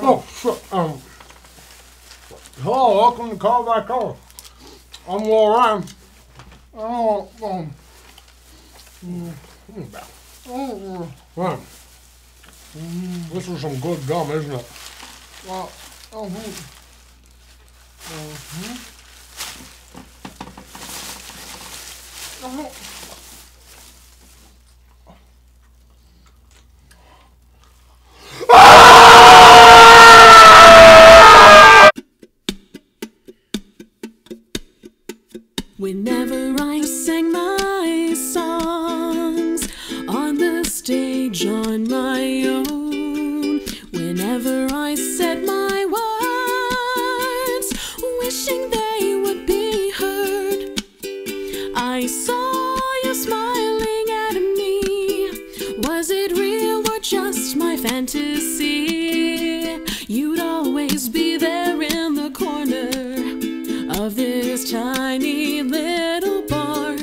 Oh, shit. Hello, welcome to Call by Color. I'm Will Ryan. This is some good gum, isn't it? Whenever I sang my songs on the stage on my own, whenever I said my words, wishing they would be heard, I saw you smiling at me. Was it real or just my fantasy? You'd always be there in the corner of this tiny little bar.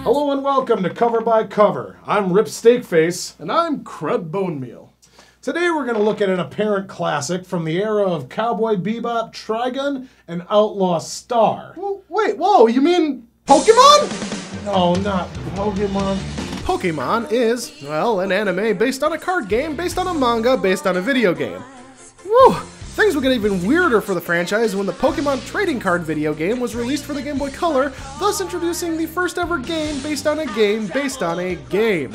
Hello and welcome to Cover by Cover. I'm Rip Steakface. And I'm Crud Bone Meal. Today we're going to look at an apparent classic from the era of Cowboy Bebop, Trigun, and Outlaw Star. Wait, whoa, you mean Pokemon? No, not Pokemon. Pokemon is, well, an anime based on a card game, based on a manga, based on a video game. Woo! Things would get even weirder for the franchise when the Pokemon trading card video game was released for the Game Boy Color, thus introducing the first ever game based on a game based on a game.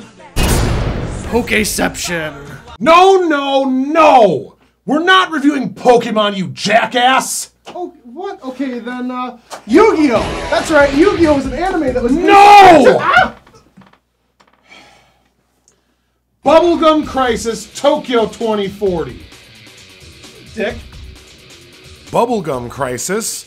Pokeception. No! We're not reviewing Pokemon, you jackass! Oh, what? Okay, then, Yu-Gi-Oh! That's right, Yu-Gi-Oh! Was an anime that was... No! Bubblegum Crisis Tokyo 2040. Dick. Bubblegum Crisis,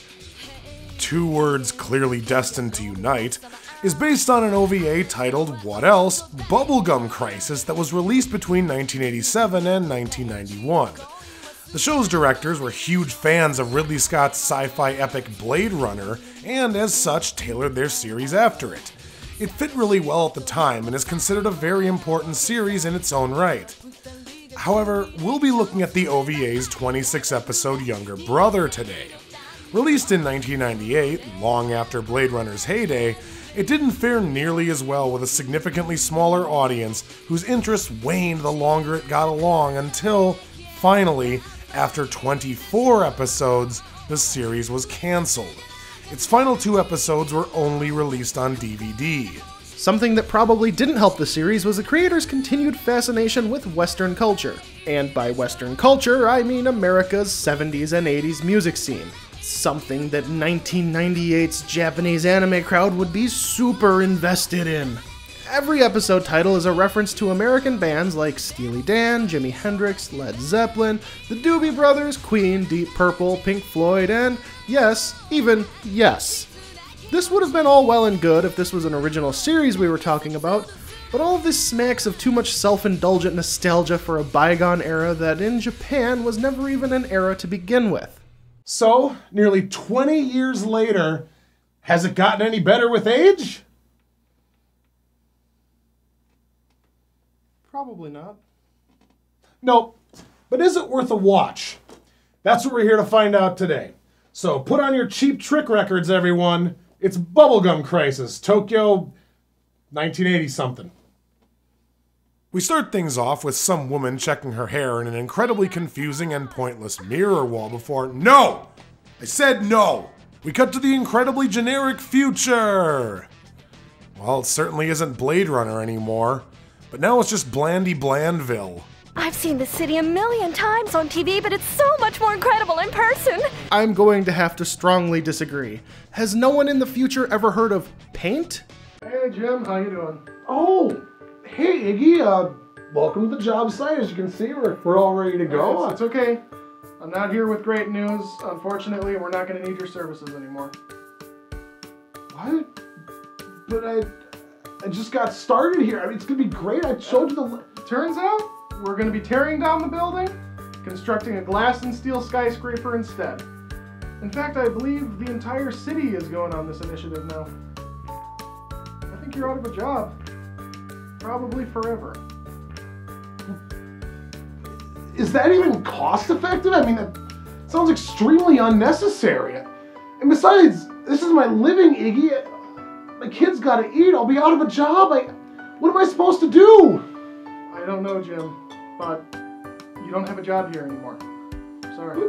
two words clearly destined to unite, is based on an OVA titled What Else? Bubblegum Crisis that was released between 1987 and 1991. The show's directors were huge fans of Ridley Scott's sci-fi epic Blade Runner, and as such tailored their series after it. It fit really well at the time and is considered a very important series in its own right. However, we'll be looking at the OVA's 26-episode younger brother today. Released in 1998, long after Blade Runner's heyday, it didn't fare nearly as well with a significantly smaller audience whose interest waned the longer it got along until, finally, after 24 episodes, the series was cancelled. Its final 2 episodes were only released on DVD. Something that probably didn't help the series was the creators' continued fascination with Western culture. And by Western culture, I mean America's 70s and 80s music scene. Something that 1998's Japanese anime crowd would be super invested in. Every episode title is a reference to American bands like Steely Dan, Jimi Hendrix, Led Zeppelin, the Doobie Brothers, Queen, Deep Purple, Pink Floyd, and yes, even Yes. This would have been all well and good if this was an original series we were talking about, but all of this smacks of too much self-indulgent nostalgia for a bygone era that in Japan was never even an era to begin with. So, nearly 20 years later, has it gotten any better with age? Probably not. Nope. But is it worth a watch? That's what we're here to find out today. So put on your cheap trick records, everyone. It's Bubblegum Crisis, Tokyo 1980-something. We start things off with some woman checking her hair in an incredibly confusing and pointless mirror wall before... No! I said no! We cut to the incredibly generic future! Well, it certainly isn't Blade Runner anymore, but now it's just Blandy Blandville. I've seen this city a million times on TV, but it's so much more incredible in person. I'm going to have to strongly disagree. Has no one in the future ever heard of paint? Hey Jim, how you doing? Oh, hey Iggy, welcome to the job site. As you can see, we're all ready to go. It's okay. I'm not here with great news. Unfortunately, we're not going to need your services anymore. What? But I just got started here. I mean, it's going to be great. I showed you the... Turns out, we're going to be tearing down the building, constructing a glass and steel skyscraper instead. In fact, I believe the entire city is going on this initiative now. I think you're out of a job. Probably forever. is that even cost effective? I mean, that sounds extremely unnecessary. And besides, this is my living, Iggy. My kids gotta eat. I'll be out of a job. What am I supposed to do? I don't know, Jim, but you don't have a job here anymore. Sorry.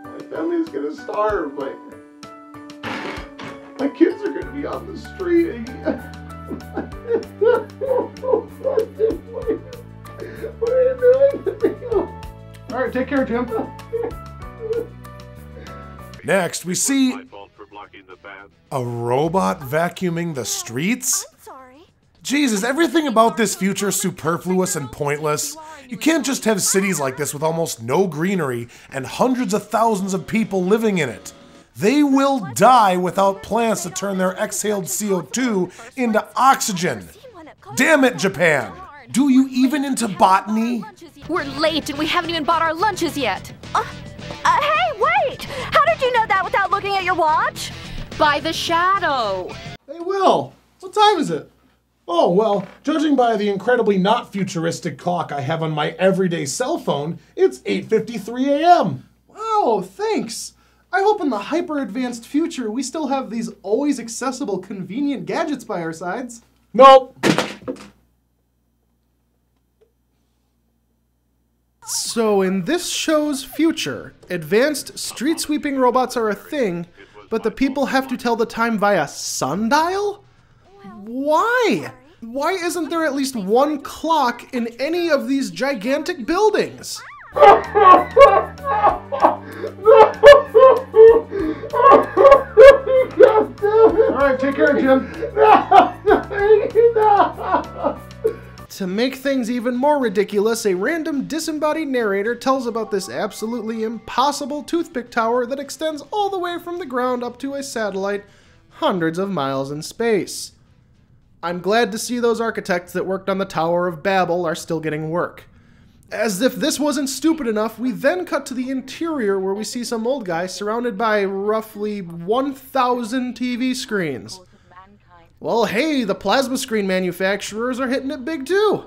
My family's gonna starve. My kids are gonna be on the street. What are you doing to me? Alright, take care, Jim. Next, we see a robot vacuuming the streets? I'm sorry. Jesus, everything about this future is superfluous and pointless. You can't just have cities like this with almost no greenery and hundreds of thousands of people living in it. They will die without plants to turn their exhaled CO2 into oxygen. Damn it, Japan! Do you even into botany? We're late and we haven't even bought our lunches yet. Hey, wait! How did you know that without looking at your watch? By the shadow. Hey, Will, what time is it? Oh, well, judging by the incredibly not futuristic clock I have on my everyday cell phone, it's 8:53 a.m. Wow, thanks. I hope in the hyper-advanced future we still have these always accessible, convenient gadgets by our sides. Nope. So in this show's future, advanced street-sweeping robots are a thing, but the people have to tell the time via sundial? Why? Why isn't there at least one clock in any of these gigantic buildings? Alright, take care, Jim. To make things even more ridiculous, a random disembodied narrator tells about this absolutely impossible toothpick tower that extends all the way from the ground up to a satellite hundreds of miles in space. I'm glad to see those architects that worked on the Tower of Babel are still getting work. As if this wasn't stupid enough, we then cut to the interior where we see some old guy surrounded by roughly 1,000 TV screens. Well, hey, the plasma screen manufacturers are hitting it big too.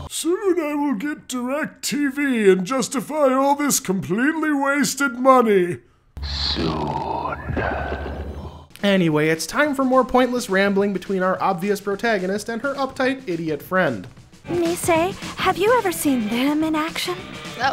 Soon I will get DirecTV and justify all this completely wasted money. Anyway, it's time for more pointless rambling between our obvious protagonist and her uptight idiot friend. Nisei, have you ever seen them in action?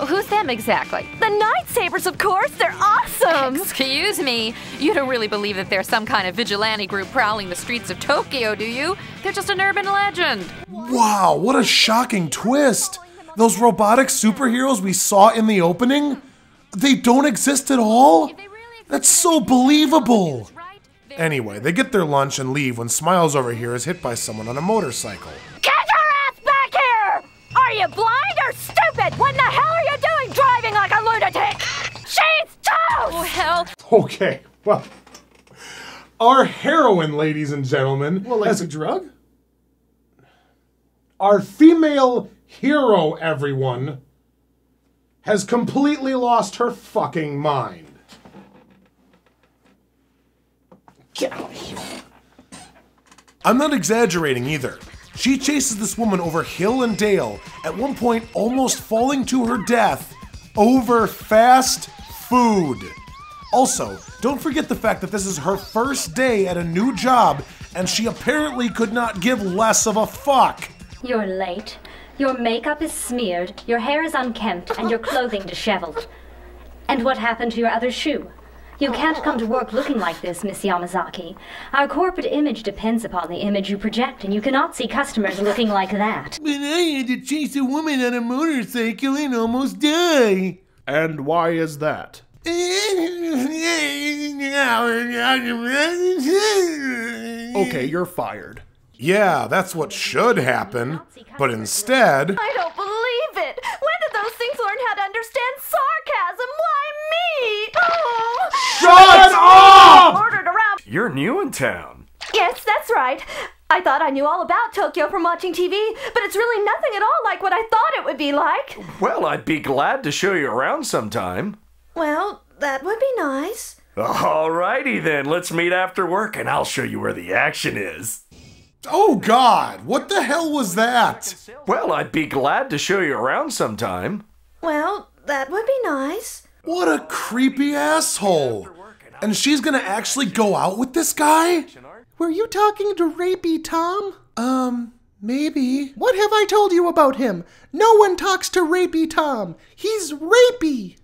Who's them exactly? The Night Sabers, of course! They're awesome! Excuse me. You don't really believe that they're some kind of vigilante group prowling the streets of Tokyo, do you? They're just an urban legend. Wow, what a shocking twist! Those robotic superheroes we saw in the opening? They don't exist at all? That's so believable! Anyway, they get their lunch and leave when Smiles over here is hit by someone on a motorcycle. Get your ass back here! Are you blind or stupid? What in the hell are you doing driving like a lunatic? She's toast! Oh, hell. Okay, well, our heroine, ladies and gentlemen, Well, like a drug? our female hero, everyone, has completely lost her fucking mind. Get out of here. I'm not exaggerating either. She chases this woman over hill and dale, at one point almost falling to her death, over fast food. Also, don't forget the fact that this is her first day at a new job, and she apparently could not give less of a fuck. You're late. Your makeup is smeared, your hair is unkempt, and your clothing disheveled. And what happened to your other shoe? You can't come to work looking like this, Miss Yamazaki. Our corporate image depends upon the image you project, and you cannot see customers looking like that. But I had to chase a woman on a motorcycle and almost die. And why is that? Okay, you're fired. Yeah, that's what should happen, but instead... I don't believe it! When did those things learn how to understand sarcasm? Why me? Oh! Shut up! Ordered around. You're new in town. Yes, that's right. I thought I knew all about Tokyo from watching TV, but it's really nothing at all like what I thought it would be like. Well, I'd be glad to show you around sometime. Well, that would be nice. Alrighty then, let's meet after work and I'll show you where the action is. Oh God, what the hell was that? Well, I'd be glad to show you around sometime. Well, that would be nice. What a creepy asshole. And she's gonna actually go out with this guy? Were you talking to Rapey Tom? Maybe. What have I told you about him? No one talks to Rapey Tom. He's rapey.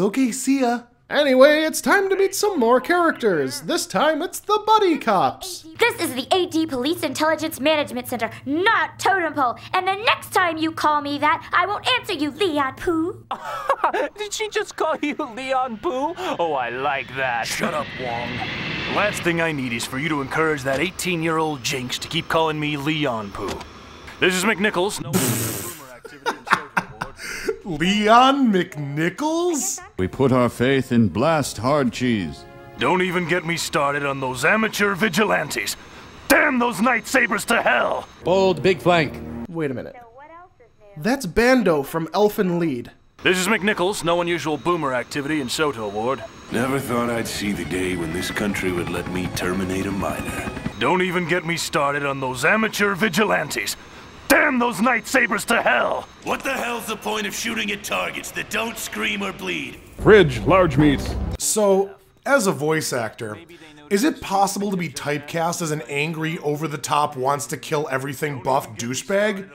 Okay, see ya. Anyway, it's time to meet some more characters. This time it's the Buddy Cops. This is the AD Police Intelligence Management Center, not Totem Pole. And the next time you call me that, I won't answer you, Leon Pooh. Did she just call you Leon Pooh? Oh, I like that. Shut up, Wong. The last thing I need is for you to encourage that 18-year-old Jinx to keep calling me Leon Pooh. This is McNichols. No boomer activity and social award. Leon McNichols? We put our faith in Blast Hard Cheese. Don't even get me started on those amateur vigilantes. Damn those Night Sabers to hell! Bold big flank. Wait a minute. That's Bando from Elfin Lead. This is McNichols, no unusual boomer activity and Soto Award. Never thought I'd see the day when this country would let me terminate a miner. Don't even get me started on those amateur vigilantes. Damn those Night Sabers to hell! What the hell's the point of shooting at targets that don't scream or bleed? Fridge, large meats. So, as a voice actor, is it possible to be typecast as an angry, over-the-top, wants-to-kill-everything buff douchebag?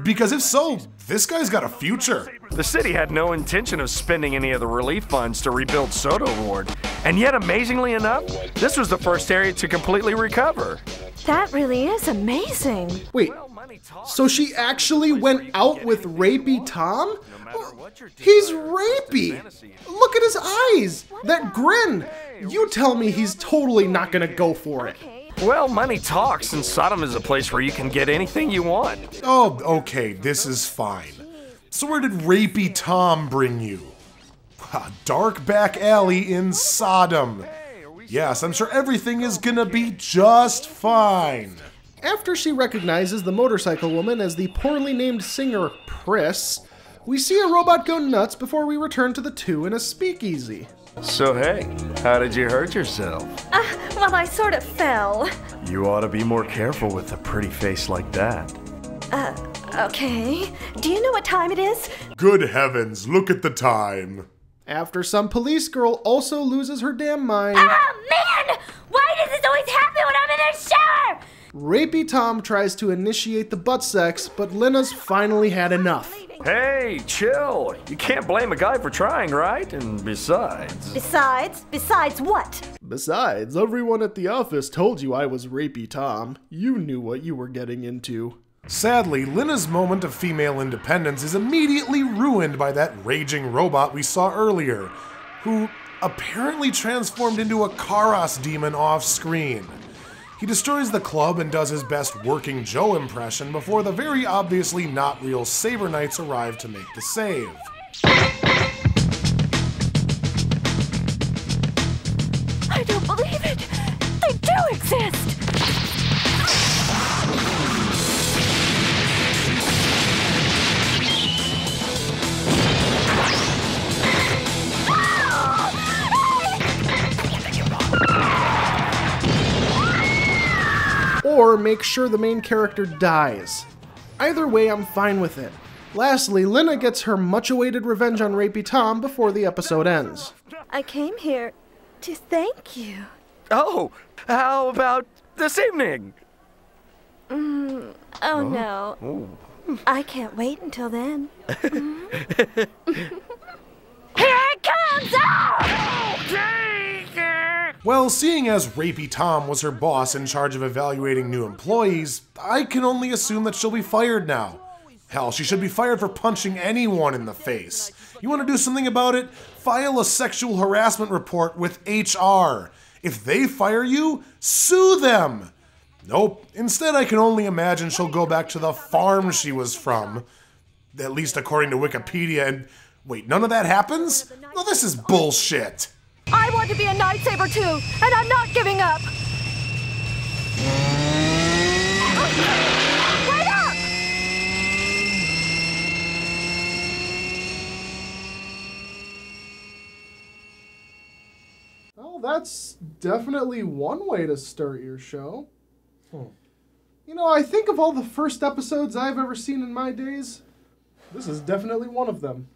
Because if so, this guy's got a future. The city had no intention of spending any of the relief funds to rebuild Soto Ward. And yet, amazingly enough, this was the first area to completely recover. That really is amazing. Wait, so she actually went out with Rapey Tom? He's rapey! Look at his eyes! That grin! You tell me he's totally not gonna go for it. Well, money talks, and Sodom is a place where you can get anything you want. Oh, okay, this is fine. So where did Rapey Tom bring you? A dark back alley in Sodom. Yes, I'm sure everything is gonna be just fine. After she recognizes the motorcycle woman as the poorly named singer Priss, we see a robot go nuts before we return to the two in a speakeasy. So hey, how did you hurt yourself? Well, I sort of fell. You ought to be more careful with a pretty face like that. Okay. Do you know what time it is? Good heavens, look at the time. After some police girl also loses her damn mind. Oh, man! Why does this always happen when I'm in the shower? Rapey Tom tries to initiate the butt sex, but Lena's finally had enough. Hey, chill. You can't blame a guy for trying, right? And besides... Besides what? Besides, everyone at the office told you I was Rapey Tom. You knew what you were getting into. Sadly, Lena's moment of female independence is immediately ruined by that raging robot we saw earlier, who apparently transformed into a Karas demon off-screen. He destroys the club and does his best Working Joe impression before the very obviously not real Saber Knights arrive to make the save. I don't believe it! They do exist! Or make sure the main character dies. Either way, I'm fine with it. Lastly, Lena gets her much-awaited revenge on Rapey Tom before the episode ends. I came here to thank you. Oh, how about this evening? Oh no. Ooh. I can't wait until then. Here it comes! Well, seeing as Rapey Tom was her boss in charge of evaluating new employees, I can only assume that she'll be fired now. Hell, she should be fired for punching anyone in the face. You want to do something about it? File a sexual harassment report with HR. If they fire you, sue them. Nope. Instead, I can only imagine she'll go back to the farm she was from. At least according to Wikipedia, and wait, none of that happens? Well, this is bullshit. I want to be a Night Saber too, and I'm not giving up! Wait up! that's definitely one way to start your show. You know, I think of all the first episodes I've ever seen in my days, this is definitely one of them.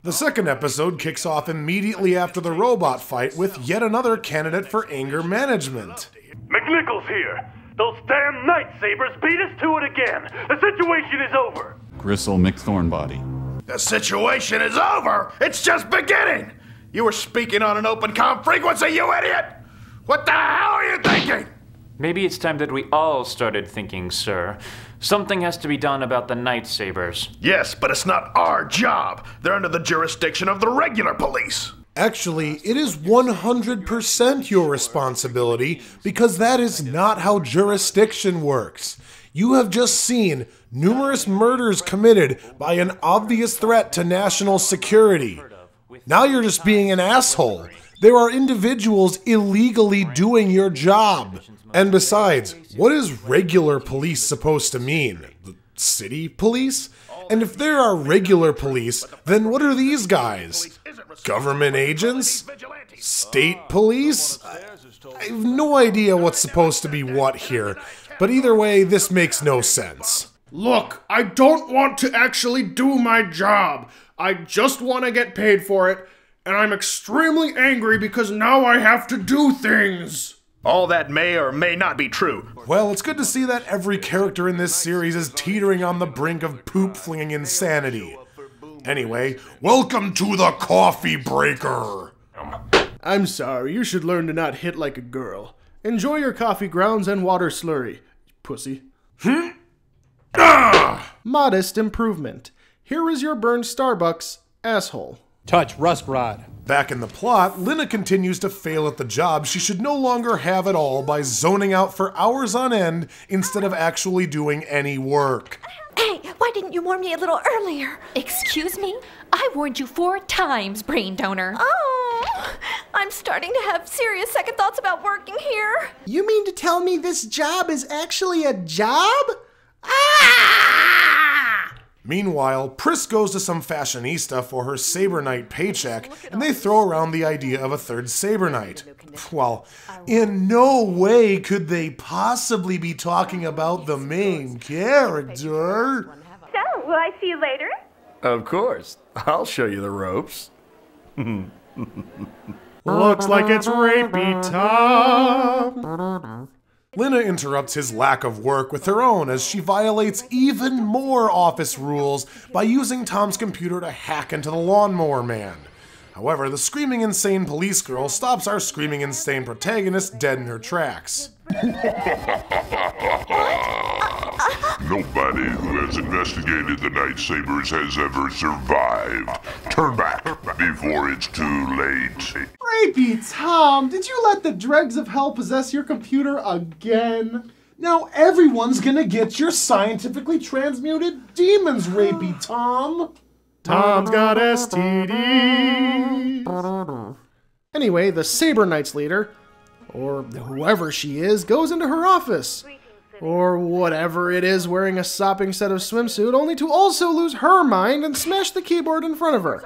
The second episode kicks off immediately after the robot fight with yet another candidate for anger management. McNichols here. Those damn Night Sabers beat us to it again. The situation is over. Gristle McThornbody. The situation is over. It's just beginning. You were speaking on an open comm frequency, you idiot. What the hell are you thinking? Maybe it's time that we all started thinking, sir. Something has to be done about the Night Sabers. Yes, but it's not our job. They're under the jurisdiction of the regular police. Actually, it is 100% your responsibility, because that is not how jurisdiction works. You have just seen numerous murders committed by an obvious threat to national security. Now you're just being an asshole. There are individuals illegally doing your job. And besides, what is regular police supposed to mean? The city police? And if there are regular police, then what are these guys? Government agents? State police? I have no idea what's supposed to be what here, but either way, this makes no sense. Look, I don't want to actually do my job. I just want to get paid for it, and I'm extremely angry because now I have to do things. All that may or may not be true. Well, it's good to see that every character in this series is teetering on the brink of poop-flinging insanity. Anyway, welcome to the Coffee Breaker! I'm sorry, you should learn to not hit like a girl. Enjoy your coffee grounds and water slurry, pussy. Modest improvement. Here is your burned Starbucks, asshole. Touch Rust Rod. Back in the plot, Lina continues to fail at the job she should no longer have at all by zoning out for hours on end instead of actually doing any work. Hey, why didn't you warn me a little earlier? Excuse me? I warned you 4 times, brain donor. Oh, I'm starting to have serious second thoughts about working here. You mean to tell me this job is actually a job? Meanwhile, Pris goes to some fashionista for her Saber Knight paycheck, and they throw around the idea of a third Saber Knight. Well, in no way could they possibly be talking about the main character. So, will I see you later? Of course. I'll show you the ropes. Looks like it's rapey time. Lina interrupts his lack of work with her own as she violates even more office rules by using Tom's computer to hack into the Lawnmower Man. However, the screaming insane police girl stops our screaming insane protagonist dead in her tracks. Nobody who has investigated the Night Sabers has ever survived. Turn back before it's too late. Rapey Tom, did you let the dregs of hell possess your computer again? Now everyone's gonna get your scientifically transmuted demons, Rapey Tom. Tom's got STDs. Anyway, the Saber Knights leader, or whoever she is, goes into her office. Or whatever it is, wearing a sopping set of swimsuit, only to also lose her mind and smash the keyboard in front of her.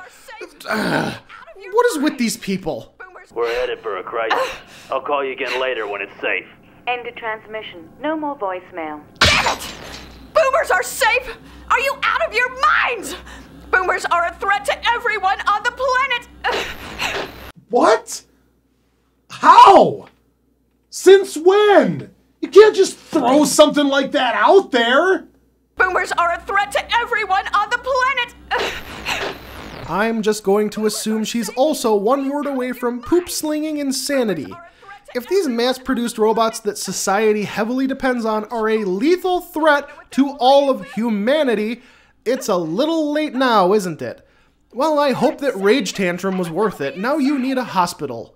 What is with these people? We're headed for a crisis. I'll call you again later when it's safe. End of transmission. No more voicemail. Damn it! Boomers are safe! Are you out of your minds? Boomers are a threat to everyone on the planet! What? How? Since when? You can't just throw something like that out there! Boomers are a threat to everyone on the planet! I'm just going to assume she's also one word away from poop-slinging insanity. If these mass-produced robots that society heavily depends on are a lethal threat to all of humanity, it's a little late now, isn't it? Well, I hope that Rage Tantrum was worth it. Now you need a hospital.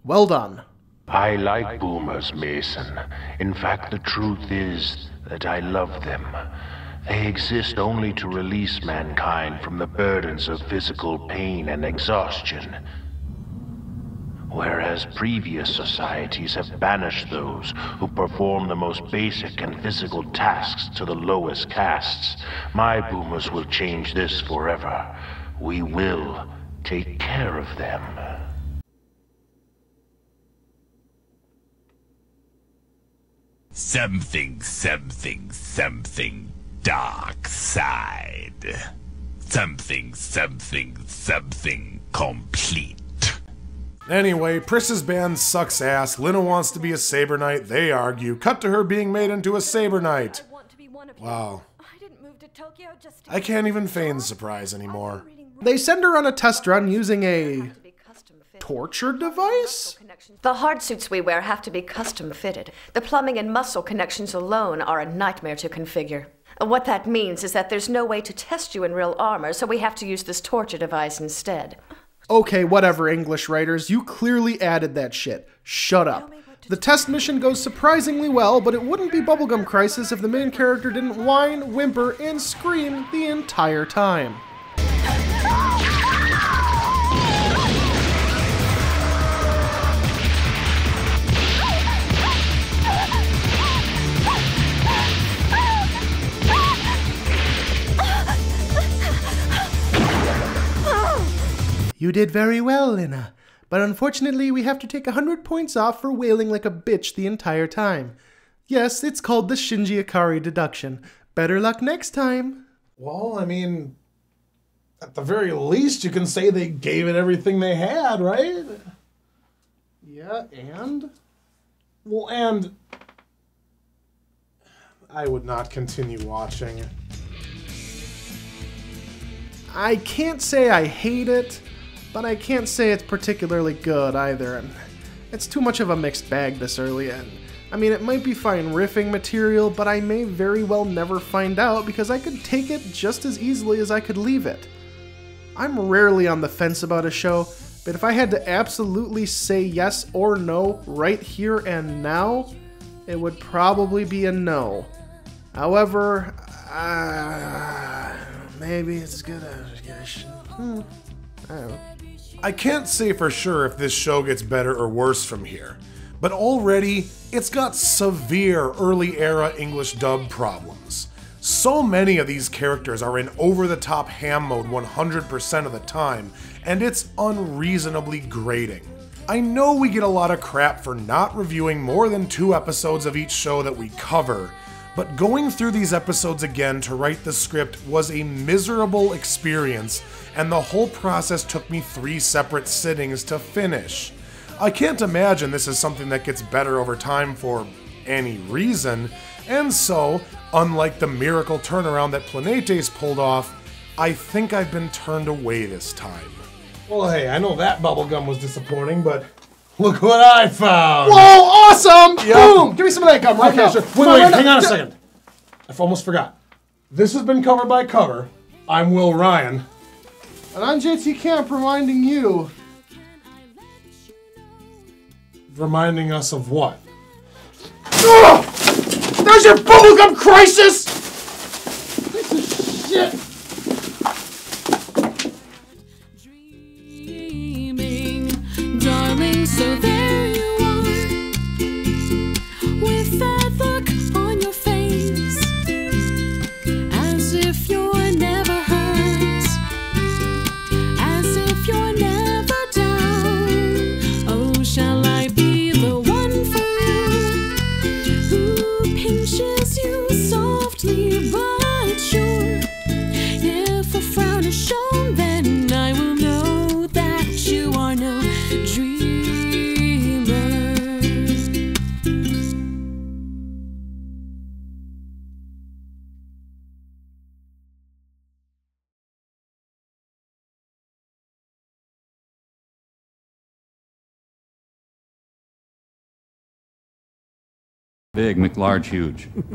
Well done. I like boomers, Mason. In fact, the truth is that I love them. They exist only to release mankind from the burdens of physical pain and exhaustion. Whereas previous societies have banished those who perform the most basic and physical tasks to the lowest castes, my boomers will change this forever. We will take care of them. Something, something, something dark side. Something, something, something complete. Anyway, Priss's band sucks ass. Lina wants to be a Saber Knight. They argue. Cut to her being made into a Saber Knight. Wow. I can't even feign surprise anymore. They send her on a test run using a torture device? The hard suits we wear have to be custom fitted. The plumbing and muscle connections alone are a nightmare to configure. What that means is that there's no way to test you in real armor, so we have to use this torture device instead. Okay, whatever, English writers. You clearly added that shit. Shut up. The test mission goes surprisingly well, but it wouldn't be Bubblegum Crisis if the main character didn't whine, whimper, and scream the entire time. You did very well, Lina. But unfortunately, we have to take 100 points off for wailing like a bitch the entire time. Yes, it's called the Shinji Ikari deduction. Better luck next time. Well, I mean, at the very least, you can say they gave it everything they had, right? Yeah, and? Well, and I would not continue watching. I can't say I hate it, but I can't say it's particularly good either. And it's too much of a mixed bag this early in. I mean, it might be fine riffing material, but I may very well never find out because I could take it just as easily as I could leave it. I'm rarely on the fence about a show, but if I had to absolutely say yes or no right here and now, it would probably be a no. However, maybe it's good. I don't know. I can't say for sure if this show gets better or worse from here, but already it's got severe early era English dub problems. So many of these characters are in over-the-top ham mode 100% of the time, and it's unreasonably grating. I know we get a lot of crap for not reviewing more than 2 episodes of each show that we cover, but going through these episodes again to write the script was a miserable experience, and the whole process took me 3 separate sittings to finish. I can't imagine this is something that gets better over time for any reason, and so, unlike the miracle turnaround that Planetes pulled off, I think I've been turned away this time. Well, hey, I know that bubblegum was disappointing, but look what I found! Whoa, awesome! Yep. Boom! Give me some of that gum right now. Sure. Wait, hang on a second. I almost forgot. This has been Cover by Cover. I'm Will Ryan. And I'm JT Camp reminding you. Reminding us of what? Ugh! There's your Bubblegum Crisis! Piece of shit! Darling, so there you are, with that look on your face, as if you're never hurt, as if you're never down. Oh, shall I be the one for you, who pinches you softly but sure? If a frown is shown, then I will know that you are no dreamer. Big, McLarge, huge.